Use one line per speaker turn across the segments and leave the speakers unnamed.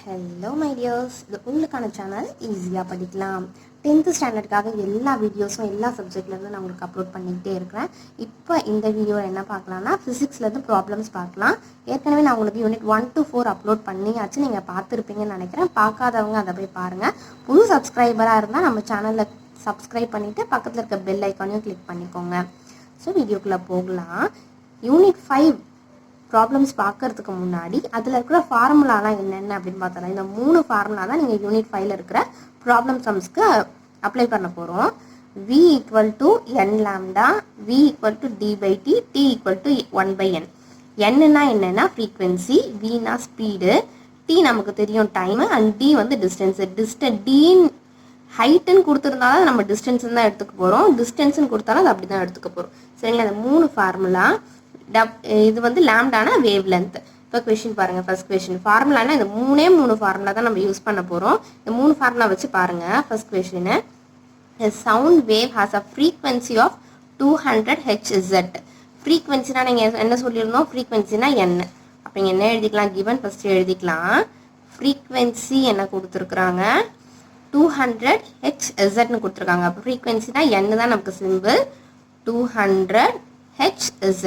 Hello my tears, இது உங்களுக்கான channel ஈஸியாக படிக்கலாம். 10th ஸ்டாண்டர்டுக்காக எல்லா வீடியோஸும் எல்லா சப்ஜெக்ட்லேருந்து நான் உங்களுக்கு அப்லோட் பண்ணிக்கிட்டே இருக்கிறேன். இப்போ இந்த வீடியோவில் என்ன பார்க்கலாம்னா ஃபிசிக்ஸ்லேருந்து ப்ராப்ளம்ஸ் பார்க்கலாம். ஏற்கனவே நான் உங்களுக்கு யூனிட் 1 to 4 அப்லோட் பண்ணியாச்சு, நீங்கள் பார்த்துருப்பீங்கன்னு நினைக்கிறேன். பார்க்காதவங்க அதை போய் பாருங்கள். புது சப்ஸ்கிரைபராக இருந்தால் நம்ம சேனலில் சப்ஸ்கிரைப் பண்ணிவிட்டு பக்கத்தில் இருக்க பெல் ஐக்கானையும் கிளிக் பண்ணிக்கோங்க. ஸோ வீடியோக்குள்ளே போகலாம். யூனிட் 5 ப்ராப்ளம்ஸ் பார்க்கறதுக்கு முன்னாடி அதில் இருக்கிற ஃபார்முலாலாம் என்னென்ன அப்படின்னு பார்த்தோம்னா, இந்த 3 ஃபார்முலா தான் நீங்கள் யூனிட் 5ல் இருக்கிற ப்ராப்ளம் சம்ஸ்க்கு அப்ளை பண்ண போகிறோம். v equal to n lambda, v equal to d/t, t equal to 1/n. என்னன்னா என்னென்னா ஃப்ரீக்வன்சி, vனா ஸ்பீடு, t நமக்கு தெரியும் டைமு, அண்ட் d வந்து டிஸ்டன்ஸு. d ஹைட்டுன்னு கொடுத்துருந்தாலும் நம்ம டிஸ்டன்ஸ்ன்னு தான் எடுத்துக்க போகிறோம், டிஸ்டன்ஸ்ன்னு கொடுத்தாலும் அது அப்படி தான் எடுத்துக்க போகிறோம். சரிங்களா? அந்த 3 ஃபார்முலா. இது வந்து லாம்டானா வேவ் லென்த். இப்போ கொஷின் பாருங்கள். ஃபர்ஸ்ட் கொஷின் ஃபார்முலானா இந்த 3 ஃபார்முலா தான் நம்ம யூஸ் பண்ண போகிறோம். இந்த 3 ஃபார்முலா வச்சு பாருங்கள். First question, sound wave has a frequency of 200 Hz. ஃப்ரீக்வன்சினா நீங்கள் என்ன சொல்லியிருந்தோம்? ஃப்ரீக்வன்சினா என்ன? அப்போ இங்கே என்ன எழுதிக்கலாம்? கிவன் ஃபஸ்ட்டு எழுதிக்கலாம். ஃப்ரீக்வன்சி என்ன கொடுத்துருக்குறாங்க? 200 Hzன்னு கொடுத்துருக்காங்க. அப்போ ஃப்ரீக்வன்சினா என்ன தான் நமக்கு சிம்பிள், 200 Hz.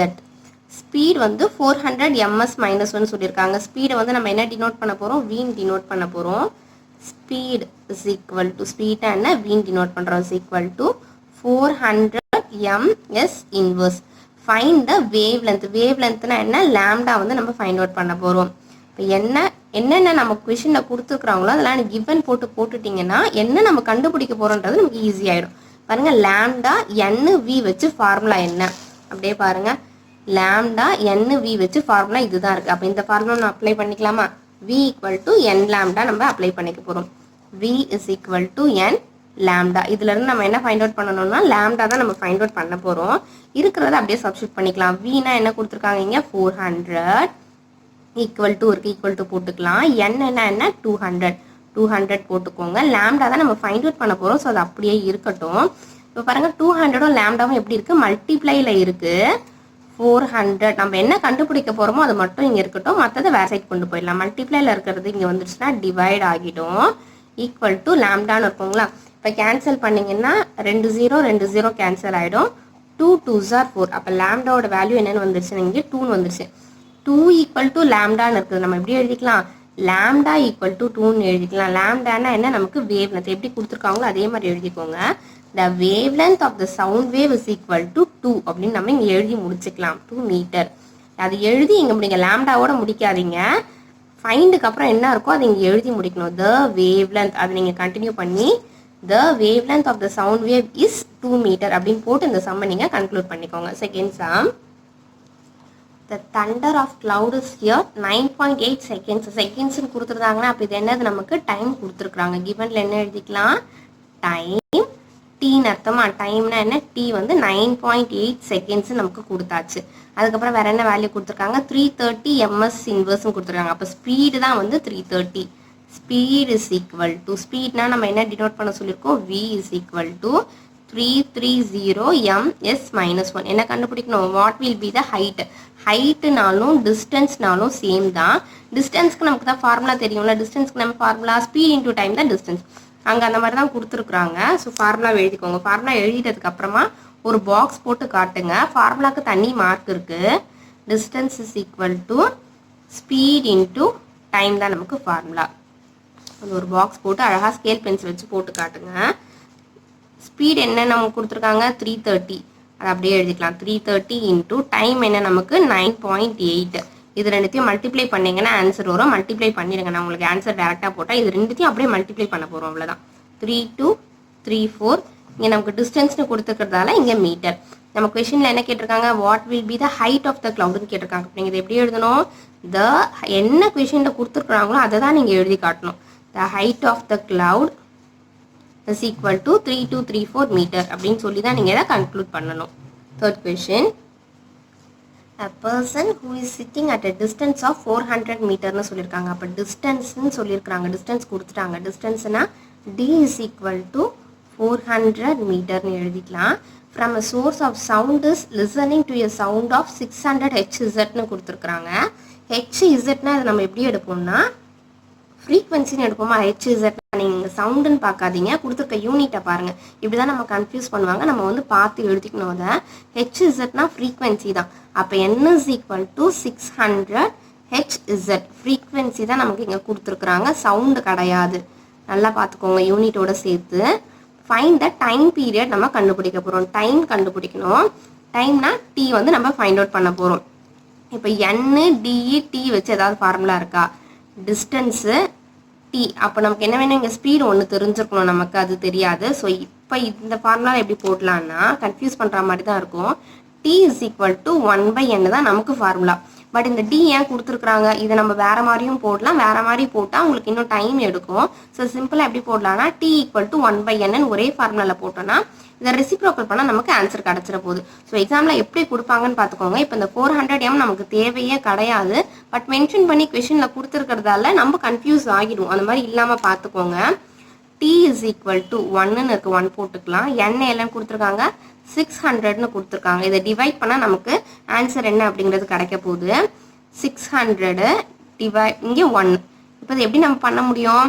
ஸ்பீட் வந்து 400 ms-1 சொல்லியிருக்காங்க. ஸ்பீடை வந்து நம்ம என்ன டினோட் பண்ண போகிறோம்? வீன் டினோட் பண்ண போகிறோம். ஸ்பீட் இஸ் ஈக்குவல் டு, ஸ்பீட்டை என்ன வீன் டினோட் பண்ணுறோம், is equal to 400 ms inverse. Find the wavelength. வேவ் லென்த்னா என்ன? லாம்டா வந்து நம்ம ஃபைண்ட் அவுட் பண்ண போகிறோம். இப்போ என்னென்ன நம்ம கொஷினில் கொடுத்துருக்குறாங்களோ அதெல்லாம் கிவன் போட்டுட்டிங்கன்னா என்ன நம்ம கண்டுபிடிக்க போகிறோன்றது நமக்கு ஈஸியாகிடும். பாருங்கள், லாம்டா n/v வச்சு ஃபார்முலா என்ன அப்படியே பாருங்கள். லாம்டா n/v வச்சு ஃபார்முலா இதுதான் இருக்குது. அப்போ இந்த ஃபார்முலா நம்ம அப்ளை பண்ணிக்கலாமா? v equal to n lambda நம்ம அப்ளை பண்ணிக்க போகிறோம். v is equal to n lambda. இதுலேருந்து நம்ம என்ன ஃபைண்ட் அவுட் பண்ணணும்னா லாம்டா தான் நம்ம ஃபைண்ட் அவுட் பண்ண போகிறோம். இருக்கிறத அப்படியே சப்ஸ்டியூட் பண்ணிக்கலாம். vனா என்ன கொடுத்துருக்காங்க? இங்கே 400 ஈக்குவல் டு இருக்குது, ஈக்குவல் டு போட்டுக்கலாம். n என்ன 200 போட்டுக்கோங்க. லாம்டா தான் நம்ம ஃபைண்ட் அவுட் பண்ண போகிறோம். ஸோ அது அப்படியே இருக்கட்டும். இப்போ பாருங்கள், 200ம் லாம்டாவும் எப்படி இருக்குது? மல்டிப்ளைல இருக்குது. 400 நம்ம என்ன கண்டுபிடிக்க போகிறோமோ அது மட்டும் இங்கே இருக்கட்டும், மற்றதை வேறு சைட் கொண்டு போயிடலாம். மல்டிப்ளைல இருக்கிறது இங்கே வந்துடுச்சுன்னா டிவைட் ஆகிடும். ஈக்குவல் டு லாம்டான்னு இருக்குங்களா? இப்போ கேன்சல் பண்ணிங்கன்னா 2 0 கேன்சல் ஆகிடும். 2 2s are 4. அப்போ லாம்டாவோட வேல்யூ என்னென்னு வந்துருச்சு? இங்கே 2ன்னு வந்துருச்சு. 2 ஈக்குவல் டு லாம்டான்னு இருக்குது. நம்ம எப்படி எழுதிக்கலாம்? லாம்டா ஈக்குவல் டு 2ன்னு எழுதிக்கலாம். லாம்டானா என்ன? நமக்கு வேவ் லென்த் எப்படி கொடுத்துருக்காங்களோ அதே மாதிரி எழுதிக்கோங்க. The wavelength of the sound wave is equal to 2 அப்படின்னு நம்ம இங்கே எழுதி முடிச்சுக்கலாம். 2 மீட்டர். அது எழுதி இங்கே முடிங்க, லாம்டாவோட முடிக்காதீங்க. ஃபைண்டுக்கு அப்புறம் என்ன இருக்கோ அதை இங்கே எழுதி முடிக்கணும். The wavelength அதை நீங்கள் கண்டினியூ பண்ணி the wavelength of the sound wave is 2 metre அப்படின்னு போட்டு இந்த சம்மை நீங்கள் கன்க்ளூட் பண்ணிக்கோங்க. Second sum, the thunder of cloud is here 9.8 seconds. செகண்ட்ஸ்ன்னு கொடுத்துருந்தாங்கன்னா அப்போ இது என்னது? நமக்கு டைம் கொடுத்துருக்குறாங்க. கிவனில் என்ன எழுதிக்கலாம்? டைம், டீன்னு அர்த்தமா? டைம்னா என்ன? டி வந்து 9.8 செகண்ட்ஸ் நமக்கு கொடுத்தாச்சு. அதுக்கப்புறம் வேற என்ன வேல்யூ கொடுத்துருக்காங்க? 330 ms இன்வர்ஸ்ன்னு கொடுத்துருக்காங்க. அப்போ ஸ்பீடு தான் வந்து 330. ஸ்பீட் இஸ் ஈக்குவல் டு, ஸ்பீட்னா நம்ம என்ன டினோட் பண்ண சொல்லியிருக்கோம்? v is equal to 330 ms-1. என்ன கண்டுபிடிக்கணும்? What will be the height. ஹைட்டுனாலும் டிஸ்டன்ஸ்னாலும் சேம் தான். டிஸ்டன்ஸ்க்கு நமக்கு தான் ஃபார்முலா தெரியும்ல. டிஸ்டன்ஸ்க்கு நம்ம ஃபார்முலா ஸ்பீட் இன்டூ டைம் தான் டிஸ்டன்ஸ். அங்கே அந்த மாதிரி தான் கொடுத்துருக்குறாங்க. ஸோ ஃபார்முலா எழுதிக்கோங்க. ஃபார்முலா எழுதிட்டதுக்கு அப்புறமா ஒரு பாக்ஸ் போட்டு காட்டுங்க. ஃபார்முலாவுக்கு தனி மார்க் இருக்குது. Distance is equal to speed into time தான் நமக்கு ஃபார்முலா. அது ஒரு பாக்ஸ் போட்டு அழகாக ஸ்கேல் பென்சில் வச்சு போட்டு காட்டுங்க. ஸ்பீட் என்ன நமக்கு கொடுத்துருக்காங்க? 330. அதை அப்படியே எழுதிக்கலாம். 330 இன்டூ டைம் என்ன நமக்கு? 9.8. இது ரெண்டுத்தையும் மல்டிப்ளை பண்ணிங்கன்னா ஆன்சர் வரும். மல்டிப்ளை பண்ணிடுங்க. நான் உங்களுக்கு ஆன்சர் டேரெக்டாக போட்டால் இது ரெண்டுத்தையும் அப்படியே மல்டிப்ளை பண்ண போகிறோம். அவ்வளோதான். 3 2 3 4. இங்கே நமக்கு டிஸ்டன்ஸ்னு கொடுத்துக்கிறதால இங்கே மீட்டர். நம்ம கொஷனில் என்ன கேட்டிருக்காங்க? What will be the height of the கிளவுட்னு கேட்டிருக்காங்க. நீங்கள் இதை எப்படி எழுதணும்? என்ன கொஷனில் கொடுத்துருக்குறாங்களோ அதை தான் நீங்கள் எழுதி காட்டணும். The height of the cloud is equal to 3234 metre அப்படின்னு சொல்லி தான் நீங்கள் இதை கன்க்ளூட் பண்ணணும். Third question, a person who is sitting at a distance of 400 மீட்டர்னு சொல்லியிருக்காங்க. அப்போ டிஸ்டன்ஸ்ன்னு சொல்லியிருக்காங்க. டிஸ்டன்ஸ் கொடுத்துட்டாங்க. டிஸ்டன்ஸ்னா d is equal to 400 மீட்டர்னு எழுதிக்கலாம். from a source of sound is listening to a sound of 600 Hzன்னு கொடுத்துருக்குறாங்க. Hzனா அதை நம்ம எப்படி எடுப்போம்னா ஃப்ரீக்வன்சின்னு எடுப்போமா ஹெச்இசட், நீங்கள் சவுண்டுன்னு பார்க்காதீங்க, கொடுத்துருக்க யூனிட்டை பாருங்கள். இப்படி தான் நம்ம கன்ஃபியூஸ் பண்ணுவாங்க. நம்ம வந்து பார்த்து எழுதிக்கணும். அதை ஹெச்இசட்னா ஃப்ரீக்வன்சி தான். அப்போ n is equal to 600 Hz frequency தான் நமக்கு இங்கே கொடுத்துருக்குறாங்க, சவுண்டு கிடையாது. நல்லா பார்த்துக்கோங்க யூனிட்டோட சேர்த்து. ஃபைண்ட் த டைம் பீரியட் நம்ம கண்டுபிடிக்க போகிறோம். டைம் கண்டுபிடிக்கணும். டைம்னா டி வந்து நம்ம ஃபைண்ட் அவுட் பண்ண போகிறோம். இப்போ n டிஇ டி வச்சு ஏதாவது ஃபார்முலா இருக்கா? Distance d. அப்போ நமக்கு என்ன வேணும், இங்கே ஸ்பீடு ஒன்று தெரிஞ்சிருக்கணும், நமக்கு அது தெரியாது. ஸோ இப்போ இந்த ஃபார்முலா எப்படி போடலான்னா கன்ஃபியூஸ் பண்ணுற மாதிரி தான் இருக்கும். D is equal to 1/n தான் நமக்கு ஃபார்முலா. பட் இந்த டி ஏன் கொடுத்துருக்குறாங்க, இதை நம்ம வேறு மாதிரியும் போடலாம். வேறு மாதிரி போட்டால் உங்களுக்கு இன்னும் டைம் எடுக்கும். ஸோ சிம்பிளாக எப்படி போடலாம்னா டி ஈக்குவல் டு 1/n ஒரே ஃபார்முலாவில் போட்டோன்னா இதை ரெசிப்ரோக்கல் பண்ணால் நமக்கு ஆன்சர் கிடச்சிட போகுது. ஸோ எக்ஸாமில் எப்படி கொடுப்பாங்கன்னு பார்த்துக்கோங்க. இப்போ இந்த 400m நமக்கு தேவையே கிடையாது. பட் மென்ஷன் பண்ணி கொஷனில் கொடுத்துருக்கிறதால நம்ம கன்ஃபியூஸ் ஆகிடும். அந்த மாதிரி இல்லாமல் பார்த்துக்கோங்க. டி இஸ் ஈக்குவல் டு 1ன்னு இருக்குது, 1 போட்டுக்கலாம். n எல்லாம் கொடுத்துருக்காங்க 600ன்னு கொடுத்துருக்காங்க. இதை டிவைட் பண்ணால் நமக்கு ஆன்சர் என்ன அப்படிங்கிறது கிடைக்க போகுது. 600 டிவைட் இங்கே 1. இப்போ இது எப்படி நம்ம பண்ண முடியும்?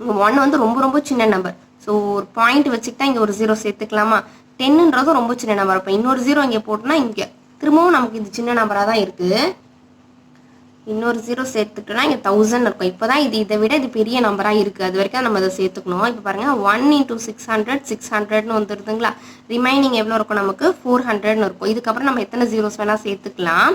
இங்கே 1 வந்து ரொம்ப ரொம்ப சின்ன நம்பர். ஸோ ஒரு பாயிண்ட் வச்சுக்கிட்டா இங்கே ஒரு 0 சேர்த்துக்கலாமா? 10ன்றதும் ரொம்ப சின்ன நம்பர். அப்போ இன்னொரு 0 இங்கே போட்டோம்னா இங்கே திரும்பவும் நமக்கு இது சின்ன நம்பராக தான் இருக்குது. இன்னொரு 0 சேர்த்துட்டோம்னா இங்கே 1000 இருக்கும். இப்போ தான் இதை விட இது பெரிய நம்பராக இருக்குது. அது வரைக்கும் நம்ம அதை சேர்த்துக்கணும். இப்போ பாருங்கள் 1 × 600 600ன்னு வந்துடுதுங்களா? ரிமைனிங் எவ்வளோ இருக்கும், நமக்கு 400ன்னு இருக்கும். இதுக்கப்புறம் நம்ம எத்தனை ஜீரோஸ் வேணால் சேர்த்துக்கலாம்.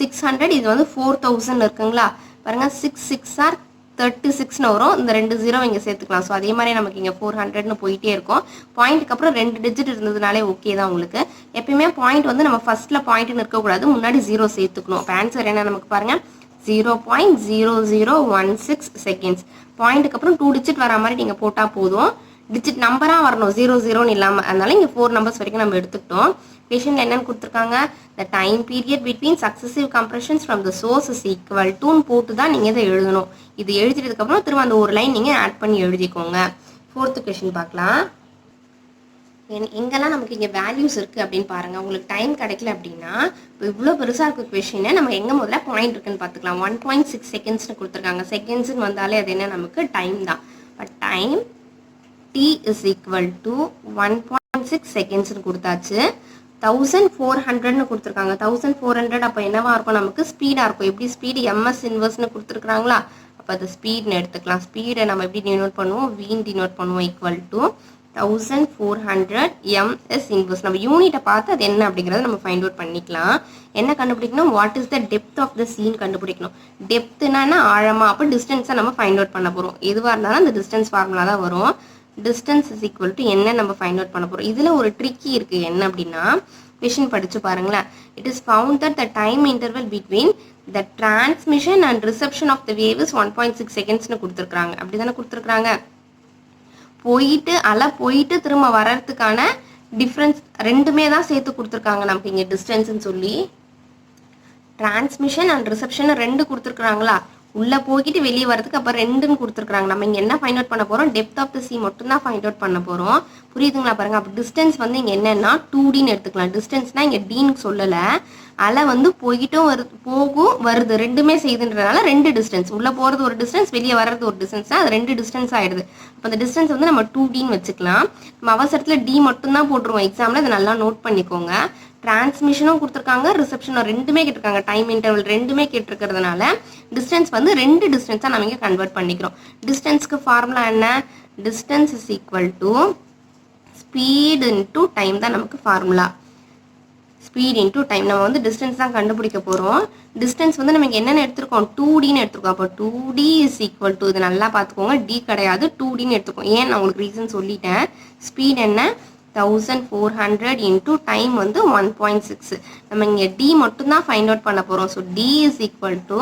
600 இது வந்து 4000 இருக்குங்களா? பாருங்கள் 6 6 ஆர் 36ன்னு வரும். இந்த 2 0 இங்கே சேர்த்துக்கலாம். ஸோ அதே மாதிரி நமக்கு இங்கே 400ன்னு போயிட்டே இருக்கும். பாயிண்ட்டுக்கு அப்புறம் 2 டிஜிட் இருந்ததுனாலே ஓகே தான் உங்களுக்கு. எப்பயுமே பாயிண்ட் வந்து நம்ம ஃபர்ஸ்ட்டில் பாயிண்ட்னு இருக்கக்கூடாது, முன்னாடி 0 சேர்த்துக்கணும். இப்போ ஆன்சர் என்ன நமக்கு பாருங்கள் 0.0016 செகண்ட்ஸ். பாயிண்ட்டுக்கு அப்புறம் 2 டிஜிட் வர மாதிரி நீங்கள் போட்டால் போதும். டிஜிட் நம்பராக வரணும், 00ன்னு இல்லாமல். அதனால இங்கே 4 நம்பர்ஸ் வரைக்கும் நம்ம எடுத்துக்கிட்டோம். கொஷனில் என்னன்னு கொடுத்துருக்காங்க, the time period between successive compressions from the source is equal டூன்னு போட்டு தான் நீங்கள் இதை எழுதணும். இது எழுதிட்டதுக்கப்புறம் திரும்ப அந்த ஒரு லைன் நீங்கள் ஆட் பண்ணி எழுதிக்கோங்க. 4th கொஷின் பார்க்கலாம். எங்கெல்லாம் நமக்கு இங்கே வேல்யூஸ் இருக்குது அப்படின்னு பாருங்கள். உங்களுக்கு டைம் கிடைக்கல அப்படின்னா இப்போ இவ்வளோ பெருசாக இருக்க கொஷினை நம்ம எங்கே முதல்ல பாயிண்ட் இருக்குன்னு பார்த்துக்கலாம். 1.6 செகண்ட்ஸ்னு கொடுத்துருக்காங்க. செகண்ட்ஸ்ன்னு வந்தாலே அது என்ன, நமக்கு டைம் தான். But time t is equal to 1.6 செகண்ட்ஸ்னு கொடுத்தாச்சு. 1400ன்னு கொடுத்துருக்காங்க. 1400 அப்போ என்னவா இருக்கும், நமக்கு ஸ்பீடாக இருக்கும். எப்படி ஸ்பீடு எம்எஸ் இன்வர்ஸ்னு கொடுத்துருக்குறாங்களா? அப்போ அது ஸ்பீட்னு எடுத்துக்கலாம். ஸ்பீடை நம்ம எப்படி டினோட் பண்ணுவோம், வீன் டினோட் பண்ணுவோம். Equal to 1400 ms inverse. நம்ம யூனிட்டை பார்த்து அது என்ன அப்படிங்கிறத நம்ம ஃபைண்ட் அவுட் பண்ணிக்கலாம். என்ன கண்டுபிடிக்கணும், what is the depth of the sea கண்டுபிடிக்கணும். டெப்த்னா ஆழமா. அப்போ டிஸ்டன்ஸை நம்ம ஃபைண்ட் அவுட் பண்ண போகிறோம். எதுவாக இருந்தாலும் அந்த டிஸ்டன்ஸ் ஃபார்முலா தான் வரும். டிஸ்டன்ஸ் இஸ் ஈக்குவல் டு என்ன நம்ம ஃபைண்ட் அவுட் பண்ண போகிறோம். இதில் ஒரு ட்ரிக்கி இருக்குது. என்ன அப்படின்னா கொஷின் படித்து பாருங்களேன். It is found that the time interval between the transmission and reception of the wave is 1.6 செகண்ட்ஸ்னு கொடுத்துருக்காங்க. அப்படி தானே கொடுத்துருக்காங்க. போயிட்டு திரும்ப வர்றதுக்கான டிஃப்ரென்ஸ் ரெண்டுமே தான் சேர்த்து கொடுத்துருக்காங்க நமக்கு இங்கே டிஸ்டன்ஸ்ன்னு சொல்லி. Transmission and reception 2 கொடுத்துருக்குறாங்களா? உள்ளே போய்கிட்டு வெளியே வரதுக்கு அப்போ 2ன்னு கொடுத்துருக்குறாங்க. நம்ம இங்கே என்ன ஃபைண்ட் அவுட் பண்ண போகிறோம், டெப்த் ஆஃப் த சி மட்டும் தான் ஃபைண்ட் அவுட் பண்ண போகிறோம். புரியுதுங்களா? பாருங்கள். அப்போ டிஸ்டன்ஸ் வந்து இங்கே என்னென்னா 2Dன்னு எடுத்துக்கலாம். டிஸ்டன்ஸ்னால் இங்கே டீன்னு சொல்லலை. அலை வந்து போய்கிட்டும் வருது ரெண்டுமே செய்யுதுன்றதுனால 2 டிஸ்டன்ஸ். உள்ளே போகிறது ஒரு டிஸ்டன்ஸ், வெளியே வர்றது ஒரு டிஸ்டன்ஸ்னால் அது 2 டிஸ்டன்ஸ் ஆகிடுது. அப்போ அந்த டிஸ்டன்ஸ் வந்து நம்ம 2Dன்னு வச்சுக்கலாம். நம்ம அவசரத்தில் டி மட்டும்தான் போட்டுருவோம் எக்ஸாமில். அதை நல்லா நோட் பண்ணிக்கோங்க. டிரான்ஸ்மிஷனும் கொடுத்துருக்காங்க, ரிசப்ஷனும் ரெண்டுமே கேட்டிருக்காங்க. டைம் இன்டர்வல் ரெண்டுமே கேட்டிருக்கிறதுனால டிஸ்டன்ஸ் வந்து 2 டிஸ்டன்ஸாக நம்ம இங்கே கன்வெர்ட் பண்ணிக்கிறோம். டிஸ்டன்ஸ்க்கு ஃபார்முலா என்ன, distance is equal to speed into time தான் நமக்கு ஃபார்முலா. Speed into time. நம்ம வந்து டிஸ்டன்ஸ் தான் கண்டுபிடிக்க போகிறோம். டிஸ்டன்ஸ் வந்து நம்ம என்னென்ன எடுத்துருக்கோம், 2Dன்னு எடுத்துருக்கோம். அப்போ 2D இஸ் ஈக்குவல் டு, இது நல்லா பார்த்துக்கோங்க, டி கிடையாது 2Dன்னு எடுத்துருக்கோம். ஏன் நான் உங்களுக்கு ரீசன் சொல்லிட்டேன். ஸ்பீட் என்ன 1400 இன்டூ டைம் வந்து 1.6. நம்ம இங்கே டி மட்டும்தான் ஃபைண்ட் அவுட் பண்ண போகிறோம். So d is equal to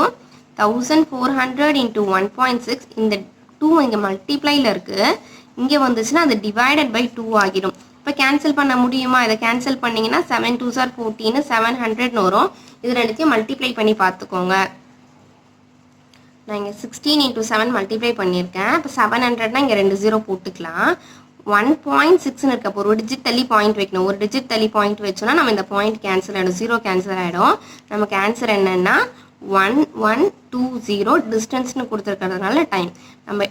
1400 into 1.6. இந்த 2 இங்கே மல்டிப்ளைல இருக்குது. இங்கே வந்துச்சுன்னா அது டிவைடட் பை 2 ஆகிடும். இப்போ கேன்சல் பண்ண முடியுமா? இதை கேன்சல் பண்ணிங்கன்னா 7 2s are 14, 700ன்னு வரும். இது ரெண்டுத்தையும் மல்டிப்ளை பண்ணி பார்த்துக்கோங்க. நான் இங்கே 16 × 7 மல்டிப்ளை பண்ணியிருக்கேன். இப்போ 700னா இங்கே 2 0 போட்டுக்கலாம். 1.6ன்னு இருக்க. ஒரு டிஜிட் தள்ளி பாயிண்ட் வைக்கணும். ஒரு டிஜிட் தள்ளி பாயிண்ட் வச்சோன்னா நம்ம இந்த பாயிண்ட் கேன்சல் ஆகிடும், 0 கேன்சல் ஆகிடும். நமக்கு ஆன்சர் என்னன்னா 1120 டிஸ்டன்ஸ்னு கொடுத்துருக்கிறதுனால டைம் நம்ம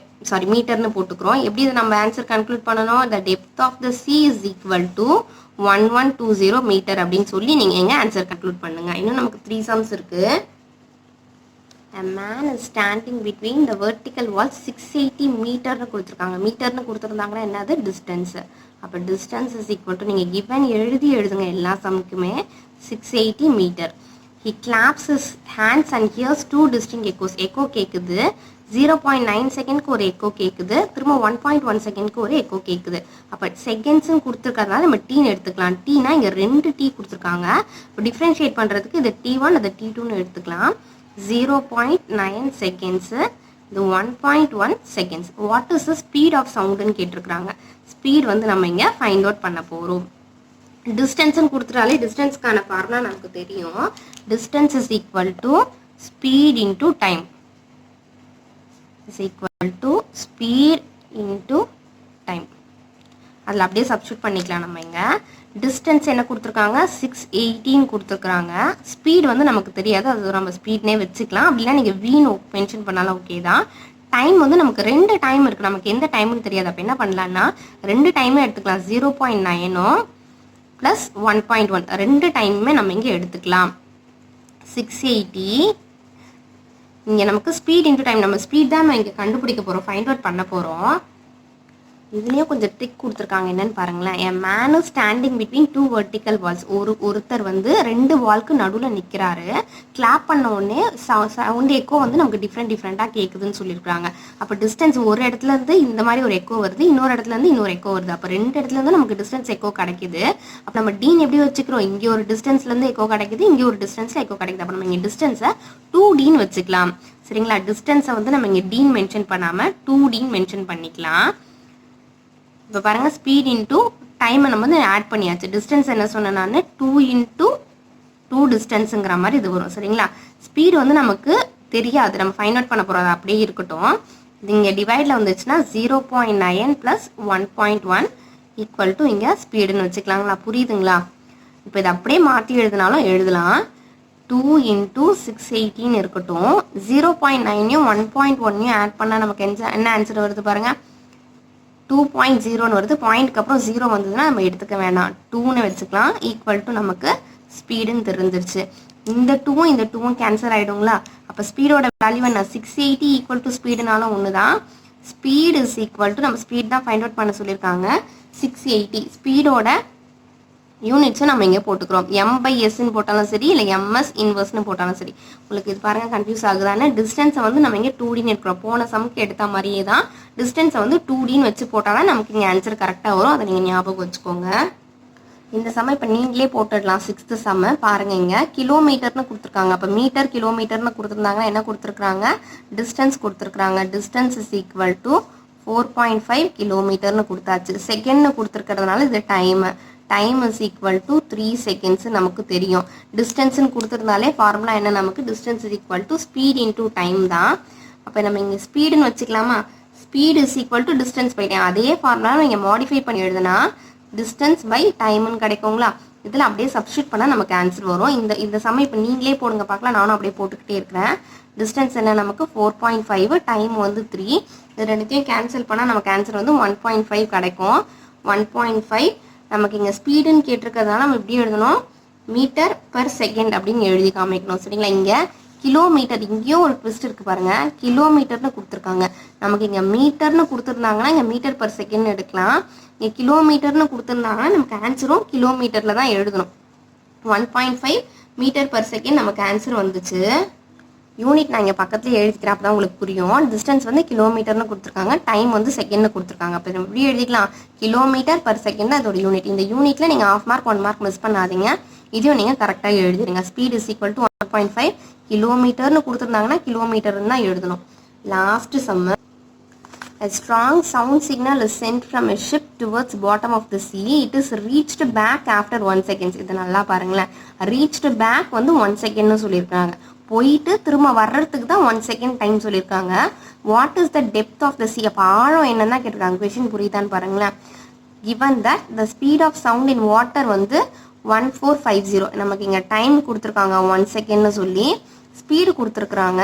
மீட்டர்னு போட்டுக்கிறோம். எப்படி இதை நம்ம ஆன்சர் கன்க்ளூட் பண்ணணும்? The depth of the sea is equal to 1120 metre அப்படின்னு சொல்லி நீங்கள் எங்கே ஆன்சர் கன்க்ளூட் பண்ணுங்கள். இன்னும் நமக்கு 3 சம்ஸ் இருக்குது. A man is standing between the vertical walls 680 மீட்டர்னு கொடுத்துருக்காங்க. மீட்டர்னு கொடுத்துருந்தாங்கன்னா என்னது? டிஸ்டன்ஸு. அப்போ டிஸ்டன்ஸ் இஸ் ஈக்குவல் டு நீங்கள் கிவன் எழுதுங்க எல்லா சம்க்குமே 680 metre. He claps his hands and hears 2 distinct echoes. Echo கேட்குது. 0.9 செகண்ட்க்கு ஒரு எக்கோ கேட்குது. திரும்ப 1.1 செகண்ட்க்கு ஒரு எக்கோ கேட்குது. அப்போ செகண்ட்ஸ்ன்னு கொடுத்துருக்கறதுனால நம்ம டீன்னு எடுத்துக்கலாம். டீனா இங்கே 2 டீ கொடுத்துருக்காங்க. இப்போ டிஃப்ரென்ஷியேட் பண்ணுறதுக்கு இது T1 அது T2ன்னு எடுத்துக்கலாம். 0.9 செகண்ட்ஸு, இது 1.1 seconds. What is the speed of சவுண்டுன்னு கேட்டிருக்கிறாங்க. ஸ்பீட் வந்து நம்ம இங்கே ஃபைண்ட் அவுட் பண்ண போகிறோம். டிஸ்டன்ஸ்ன்னு கொடுத்துட்டாலே டிஸ்டன்ஸ்க்கான ஃபார்முலா நமக்கு தெரியும். Distance is equal to speed into time is equal to speed into time. அதில் அப்படியே சப்ஸ்டியூட் பண்ணிக்கலாம் நம்ம இங்கே. டிஸ்டன்ஸ் என்ன கொடுத்துருக்காங்க? 680 கொடுத்துருக்குறாங்க. ஸ்பீட் வந்து நமக்கு தெரியாது, அது நம்ம ஸ்பீட்னே வச்சுக்கலாம். அப்படிலாம் நீங்கள் வீணு மென்ஷன் பண்ணாலும் ஓகே தான். டைம் வந்து நமக்கு 2 டைம் இருக்குது, நமக்கு எந்த டைம்னு தெரியாது. அப்போ என்ன பண்ணலான்னா 2 டைமே எடுத்துக்கலாம். 0.9 ப்ளஸ் 1.1 2 டைமுமே நம்ம இங்கே எடுத்துக்கலாம். 680 இங்கே நமக்கு ஸ்பீட் இன்டூ டைம், நம்ம ஸ்பீட் தான் நம்ம இங்கே கண்டுபிடிக்க போகிறோம், ஃபைண்ட் அவுட் பண்ண போகிறோம். இதுலேயும் கொஞ்சம் ட்ரிக் கொடுத்துருக்காங்க. என்னன்னு பாருங்களேன். An man is standing between 2 vertical walls. ஒருத்தர் வந்து 2 வால்க்கு நடுவில் நிற்கிறாரு. கிளாப் பண்ண உடனே சவுண்ட் எக்கோ வந்து நமக்கு டிஃப்ரெண்ட்டாக கேட்குதுன்னு சொல்லியிருக்காங்க. அப்போ டிஸ்டன்ஸ் ஒரு இடத்துல இருந்து இந்த மாதிரி ஒரு எக்கோ வருது, இன்னொரு இடத்துல இருந்து இன்னொரு எக்கோ வருது. அப்போ 2 இடத்துல இருந்து நமக்கு டிஸ்டன்ஸ் எக்கோ கிடைக்குது. அப்போ நம்ம டீன் எப்படி வச்சுக்கிறோம்? இங்கே ஒரு டிஸ்டன்ஸ்லேருந்து எக்கோ கிடைக்குது, இங்கே ஒரு டிஸ்டன்ஸில் எக்கோ கிடைக்குது. அப்போ நம்ம இங்கே டிஸ்டன்ஸை 2Dன்னு வச்சுக்கலாம். சரிங்களா? டிஸ்டன்ஸை வந்து நம்ம இங்கே டீன் மென்ஷன் பண்ணாமல் 2Dன்னு மென்ஷன் பண்ணிக்கலாம். இப்போ பாருங்கள், ஸ்பீட் இன்டூ டைமை நம்ம வந்து ஆட் பண்ணியாச்சு. டிஸ்டன்ஸ் என்ன சொன்னேன் நான்? 2 × 2 டிஸ்டன்ஸுங்கிற மாதிரி இது வரும். சரிங்களா? ஸ்பீடு வந்து நமக்கு தெரியாது, நம்ம ஃபைண்ட் அவுட் பண்ண போகிறோம். அப்படியே இருக்கட்டும். இது இங்கே டிவைடில் வந்துச்சுன்னா 0.9 ப்ளஸ் 1.1 ஈக்குவல் டு இங்கே ஸ்பீடுன்னு வச்சுக்கலாங்களா? புரியுதுங்களா? இப்போ இதை அப்படியே மாற்றி எழுதினாலும் எழுதலாம். 2 × 680 இருக்கட்டும். 0.9யும் 1.1யும் ஆட் பண்ணால் நமக்கு என்ன ஆன்சர் வருது பாருங்கள்? 2.0ன்னு வருது. பாயிண்ட்க்கு அப்புறம் 0 வந்ததுன்னா நம்ம எடுத்துக்க வேணாம், 2ன்னு வச்சுக்கலாம். ஈக்குவல் டு நமக்கு ஸ்பீடுன்னு தெரிஞ்சிருச்சு. இந்த 2வும் இந்த 2வும் கேன்சல் ஆகிடுங்களா? அப்போ ஸ்பீடோட வேல்யூ என்ன? 680 ஈக்குவல் டு ஸ்பீடுனாலும் ஒன்று தான். ஸ்பீடு இஸ் ஈக்குவல் டு, நம்ம ஸ்பீட் தான் ஃபைண்ட் அவுட் பண்ண சொல்லியிருக்காங்க, 680. ஸ்பீடோட யூனிட்ஸும் நம்ம இங்கே போட்டுக்கிறோம். M/Sன்னு போட்டாலும் சரி, இல்லை MS இன்வர்ஸ்னு போட்டாலும் சரி. உங்களுக்கு இது பாருங்கள் கன்ஃபியூஸ் ஆகுதானே? டிஸ்டன்ஸை வந்து நம்ம இங்கே 2Dன்னு எடுக்கிறோம். போன சம்க்கு எடுத்த மாதிரியே தான் டிஸ்டன்ஸை வந்து 2Dன்னு வச்சு போட்டால் தான் நமக்கு இங்கே ஆன்சர் கரெக்டாக வரும். அதை நீங்கள் ஞாபகம் வச்சுக்கோங்க. இந்த சம் இப்போ நீங்களே போட்டுடலாம். 6th சம் பாருங்க. இங்கே கிலோமீட்டர்னு கொடுத்துருக்காங்க. அப்போ மீட்டர் கிலோமீட்டர்னு கொடுத்துருந்தாங்கன்னா என்ன கொடுத்துருக்குறாங்க? டிஸ்டன்ஸ் கொடுத்துருக்குறாங்க. டிஸ்டன்ஸ் இஸ் ஈக்குவல் டு 4.5 கிலோமீட்டர்னு கொடுத்தாச்சு. செகண்ட்னு கொடுத்துருக்கிறதுனால இது time. Time is equal to 3 seconds நமக்கு தெரியும். டிஸ்டன்ஸ்ன்னு கொடுத்துருந்தாலே ஃபார்முலா என்ன நமக்கு? Distance is equal to speed into time தான். அப்போ நம்ம இங்கே ஸ்பீடுன்னு வச்சுக்கலாமா? Speed is equal to distance by time. அதே ஃபார்முலா நீங்கள் மாடிஃபை பண்ணி எழுதுனா டிஸ்டன்ஸ் பை டைம்னு கிடைக்குங்களா? இதில் அப்படியே சப்ஸ்டியூட் பண்ணால் நமக்கு ஆன்சர் வரும். இந்த சமயம் இப்போ நீங்களே போடுங்க பார்க்கலாம். நானும் அப்படியே போட்டுக்கிட்டே இருக்கிறேன். டிஸ்டன்ஸ் என்ன நமக்கு? 4.5, டைம் வந்து 3. இது ரெண்டுத்தையும் கேன்சல் பண்ணால் நமக்கு ஆன்சர் வந்து 1.5 கிடைக்கும். 1.5 நமக்கு இங்கே ஸ்பீடுன்னு கேட்டிருக்கிறதுனால நம்ம எப்படி எழுதணும்? மீட்டர் பர் செகண்ட் அப்படின்னு எழுதி காமிக்கணும். சரிங்களா? இங்கே கிலோமீட்டர், இங்கேயும் ஒரு ட்விஸ்ட் இருக்குது பாருங்கள். கிலோமீட்டர்னு கொடுத்துருக்காங்க. நமக்கு இங்கே மீட்டர்னு கொடுத்துருந்தாங்கன்னா இங்கே மீட்டர் பர் செகண்ட்னு எடுக்கலாம். இங்கே கிலோமீட்டர்னு கொடுத்துருந்தாங்கன்னா நமக்கு ஆன்சரும் கிலோமீட்டரில் தான் எழுதணும். 1.5 மீட்டர் பர் செகண்ட் நமக்கு ஆன்சர் வந்துச்சு. யூனிட் நான் இங்கே பக்கத்துலேயே எழுதிக்கிறேன், அப்போ தான் உங்களுக்கு புரியும். டிஸ்டன்ஸ் வந்து கிலோமீட்டர்னு கொடுத்துருக்காங்க, டைம் வந்து செகண்ட்னு கொடுத்துருக்காங்க. அப்போ நம்ம எப்படி எழுதிக்கலாம்? கிலோமீட்டர் பர் செகண்ட் அதோட யூனிட். இந்த யூனிட்டில் நீங்கள் 1/2 மார்க் 1 மார்க் மிஸ் பண்ணாதீங்க. இதையும் நீங்கள் கரெக்டாக எழுதிடுங்க. ஸ்பீட் இஸ் ஈக்குவல் டு 1.5 கிலோமீட்டர்னு கொடுத்துருந்தாங்கன்னா கிலோமீட்டர்னு தான் எழுதணும். Last sum. A strong sound signal is sent from a ship towards bottom of the sea. It is reached back after 1 second. இது நல்லா பாருங்களேன். reached back வந்து 1 secondனு சொல்லியிருக்காங்க. போயிட்டு திரும்ப வர்றதுக்கு தான் 1 second டைம் சொல்லியிருக்காங்க. What is the depth of the sea? அப்போ ஆழம் என்னன்னா கேட்டிருக்காங்க. கொஷின் புரியுதான்னு பாருங்களேன். given that the speed of sound in water வந்து 1450. நமக்கு இங்கே டைம் கொடுத்துருக்காங்க 1 செகண்ட்னு சொல்லி. ஸ்பீடு கொடுத்துருக்குறாங்க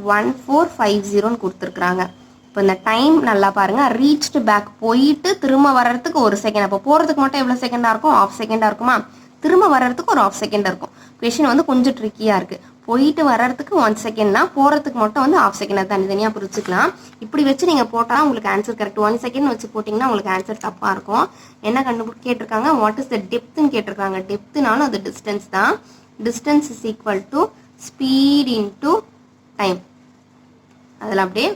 1450 கொடுத்துருக்குறாங்க. இப்போ இந்த டைம் நல்லா பாருங்கள், ரீச்டு பேக் போயிட்டு திரும்ப வர்றதுக்கு 1 செகண்ட். அப்போ போகிறதுக்கு மட்டும் எவ்வளோ செகண்டாக இருக்கும்? ½ செகண்டாக இருக்குமா? திரும்ப வர்றதுக்கு ஒரு ½ செகண்ட் இருக்கும். கொஷின் வந்து கொஞ்சம் ட்ரிக்கியாக இருக்குது. போயிட்டு வர்றதுக்கு 1 செகண்ட்னா போகிறதுக்கு மட்டும் வந்து ½ செகண்டாக தனித்தனியாக பிரிச்சுக்கலாம். இப்படி வச்சு நீங்கள் போட்டால் உங்களுக்கு ஆன்சர் கரெக்ட். 1 செகண்ட் வச்சு போட்டிங்கன்னா உங்களுக்கு ஆன்சர் தப்பாக இருக்கும். என்ன கேட்டிருக்காங்க? வாட் இஸ் த டெப்த்துன்னு கேட்டிருக்காங்க. டெப்த்துனாலும் அது டிஸ்டன்ஸ் தான். Distance is equal to speed into time. அதில் அப்படியே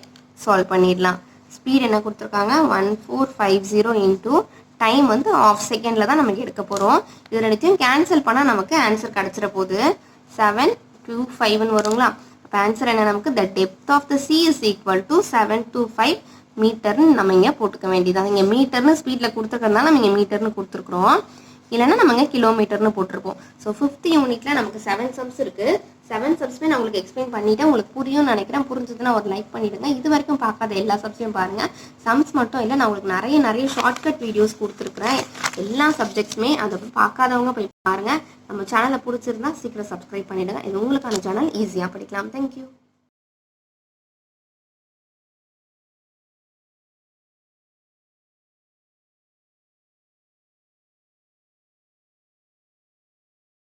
சால்வ் பண்ணிடலாம். ஸ்பீட் என்ன கொடுத்துருக்காங்க? 1450 இன்ட்டு டைம் வந்து ½ செகண்டில் தான் நமக்கு எடுக்க போகிறோம். இது ரெண்டுத்தையும் கேன்சல் பண்ணால் நமக்கு ஆன்சர் கிடச்சிட போகுது. 725 வருங்களா? அப்போ ஆன்சர் என்ன நமக்கு? The depth of the sea is equal to 725 மீட்டர்னு நம்ம இங்கே போட்டுக்க வேண்டியதான். இங்கே மீட்டர்னு ஸ்பீடில் கொடுத்துருக்கறதுனால நம்ம இங்கே மீட்டர்னு கொடுத்துருக்குறோம். இல்லைன்னா நம்ம இங்கே கிலோமீட்டர்னு போட்டிருப்போம். ஸோ 5th யூனிட்டில் நமக்கு 7 சம்ஸ் இருக்குது. 7 சம்ஸ்மே நான் உங்களுக்கு எக்ஸ்பிளைன் பண்ணிவிட்டேன். உங்களுக்கு புரியும்னு நினைக்கிறேன். புரிஞ்சதுன்னா ஒரு லைக் பண்ணிவிடுங்க. இது வரைக்கும் பார்க்காத எல்லா சப்ஜெக்ட்ஸையும் பாருங்கள். சம்ஸ் மட்டும் இல்லை, நான் உங்களுக்கு நிறைய ஷார்ட்கட் வீடியோஸ் கொடுத்துருக்குறேன். எல்லா சப்ஜெக்ட்ஸுமே அதை பார்க்காதவங்க போய் பாருங்கள். நம்ம சேனலை பிடிச்சிருந்தா சீக்கிரம் சப்ஸ்கிரைப் பண்ணிவிடுங்க. இது உங்களுக்கான சேனல், ஈஸியாக படிக்கலாம். தேங்க்யூ.